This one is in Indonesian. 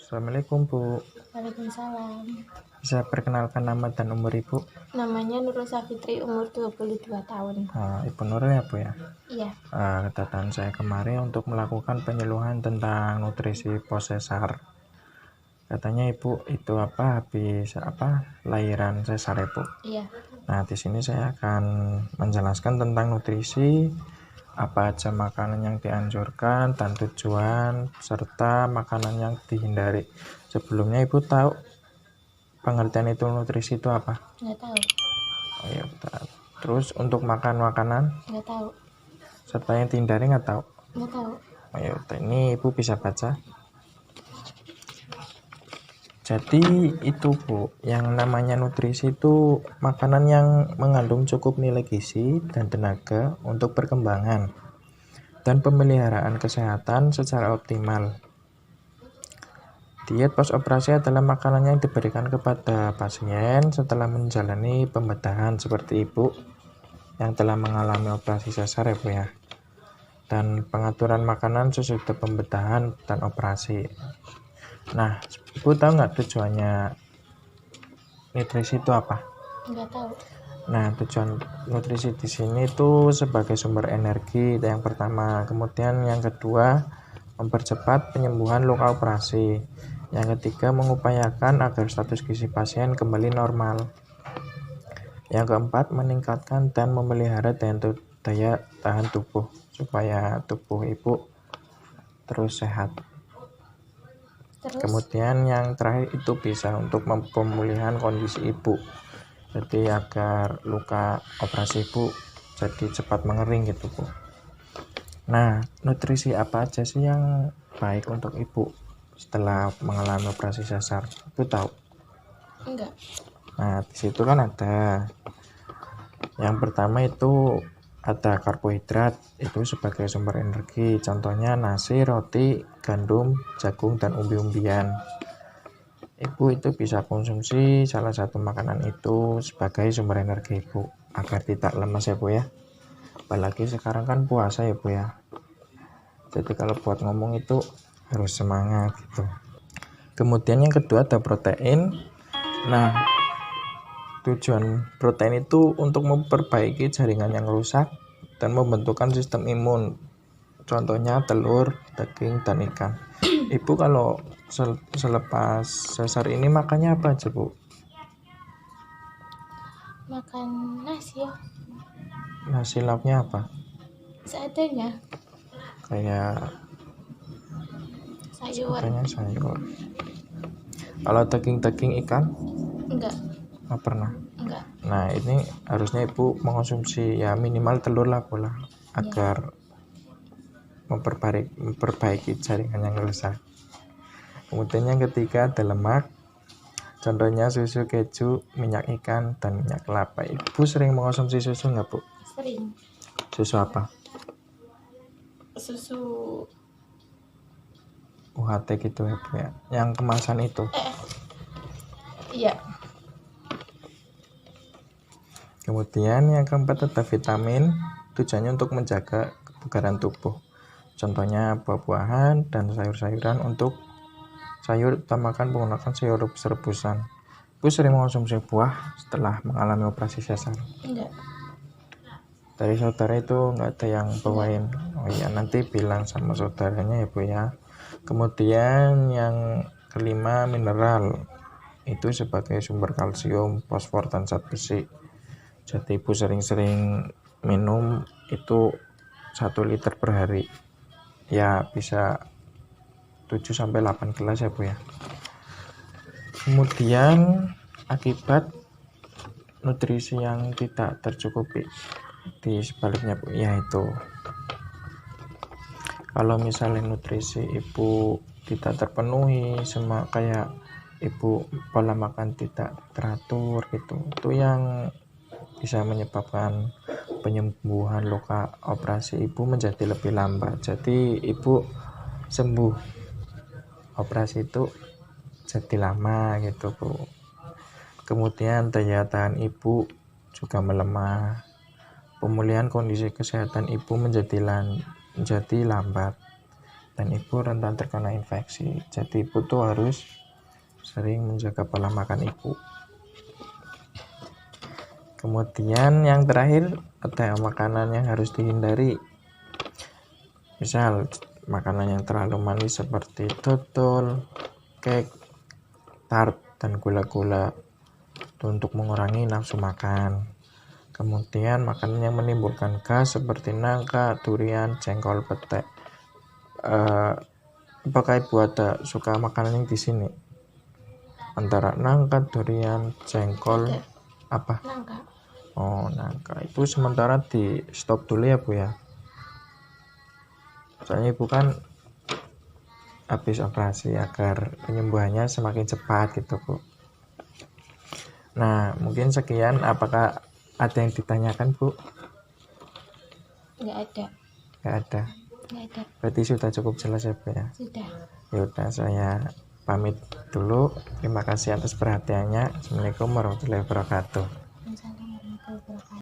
Assalamualaikum Bu. Waalaikumsalam. Bisa perkenalkan nama dan umur Ibu? Namanya Nurul Safitri, umur 22 tahun. Ibu Nurul ya Bu ya? Iya. Kedatangan saya kemarin untuk melakukan penyuluhan tentang nutrisi posesar. Katanya Ibu itu habis lahiran sesar Bu. Iya. Nah, di sini saya akan menjelaskan tentang nutrisi, apa aja makanan yang dianjurkan dan tujuan, serta makanan yang dihindari. Sebelumnya Ibu tahu pengertian itu nutrisi itu apa? Nggak tahu. Oh iya, betul. Terus untuk makan makanan Nggak tahu. serta yang dihindari nggak tahu? Nggak tahu. Oh iya, ini Ibu bisa baca. Jadi itu Bu, yang namanya nutrisi itu makanan yang mengandung cukup nilai gizi dan tenaga untuk perkembangan dan pemeliharaan kesehatan secara optimal. Diet postoperasi adalah makanan yang diberikan kepada pasien setelah menjalani pembedahan seperti Ibu yang telah mengalami operasi sesar ya Bu ya. Dan pengaturan makanan sesudah pembedahan dan operasi. Nah, Ibu tahu nggak tujuannya nutrisi itu apa? Nggak tahu. Nah, tujuan nutrisi di sini itu sebagai sumber energi yang pertama. Kemudian yang kedua, mempercepat penyembuhan luka operasi. Yang ketiga, mengupayakan agar status gizi pasien kembali normal. Yang keempat, meningkatkan dan memelihara daya tahan tubuh supaya tubuh Ibu terus sehat. Terus? Kemudian yang terakhir itu bisa untuk pemulihan kondisi Ibu. Jadi agar luka operasi Ibu jadi cepat mengering gitu Bu. Nah, nutrisi apa aja sih yang baik untuk Ibu setelah mengalami operasi sesar? Ibu tahu? Enggak. Nah, di situ kan ada. Yang pertama itu ada karbohidrat, itu sebagai sumber energi. Contohnya nasi, roti, gandum, jagung, dan umbi-umbian. Ibu itu bisa konsumsi salah satu makanan itu sebagai sumber energi Ibu agar tidak lemas ya Bu ya. Apalagi sekarang kan puasa ya Bu ya. Jadi kalau buat ngomong itu harus semangat gitu. Kemudian yang kedua ada protein. Nah, tujuan protein itu untuk memperbaiki jaringan yang rusak dan membentukkan sistem imun. Contohnya telur, daging, dan ikan. Ibu kalau selepas sesar ini makannya apa aja Bu? Makan nasi ya. Nasi lauknya apa? Seadanya. Kayak Sayur. sayur. Kalau daging ikan? Enggak. Nggak pernah. Enggak. Nah, ini harusnya Ibu mengonsumsi ya minimal telur lah pola agar memperbaiki jaringan yang rusak. Kemudian yang ketiga ada lemak. Contohnya susu, keju, minyak ikan, dan minyak kelapa. Ibu sering mengonsumsi susu nggak Bu? Sering. Susu apa? Susu UHT gitu ya Bu ya. Yang kemasan itu. Iya. Kemudian yang keempat ada vitamin. Tujuannya untuk menjaga kebugaran tubuh. Contohnya buah-buahan dan sayur-sayuran. Untuk sayur utamakan menggunakan sayur rebusan. Ibu sering mengonsumsi buah setelah mengalami operasi sesar? Enggak. Dari saudara itu nggak ada yang bawain? Oh iya, nanti bilang sama saudaranya ya Bu ya. Kemudian yang kelima mineral. Itu sebagai sumber kalsium, fosfor, dan zat besi. Jadi Ibu sering-sering minum itu 1 liter per hari. Ya bisa 7-8 gelas ya Bu ya. Kemudian akibat nutrisi yang tidak tercukupi di sebaliknya Bu, yaitu kalau misalnya nutrisi Ibu tidak terpenuhi, sama kayak Ibu pola makan tidak teratur gitu, itu yang bisa menyebabkan penyembuhan luka operasi Ibu menjadi lebih lambat. Jadi Ibu sembuh operasi itu jadi lama gitu Bu. Kemudian daya tahan Ibu juga melemah. Pemulihan kondisi kesehatan Ibu menjadi lambat. dan ibu rentan terkena infeksi. Jadi ibu tuh harus sering menjaga pola makan ibu. Kemudian yang terakhir ada makanan yang harus dihindari. Misal makanan yang terlalu manis seperti dodol, cake, tart, dan gula-gula untuk mengurangi nafsu makan. Kemudian makanan yang menimbulkan gas seperti nangka, durian, jengkol, petek. Apakah ibu ada suka makanan yang di sini? Antara nangka, durian, jengkol, apa? Nangka. Oh, nangka. Itu sementara di stop dulu ya, Bu ya. Soalnya ibu kan habis operasi agar penyembuhannya semakin cepat gitu, Bu. Nah, mungkin sekian. Apakah ada yang ditanyakan, Bu? Nggak ada. Nggak ada. Nggak ada. Berarti sudah cukup jelas ya, Bu ya? Sudah. Ya udah, saya pamit dulu. Terima kasih atas perhatiannya. Assalamualaikum warahmatullahi wabarakatuh.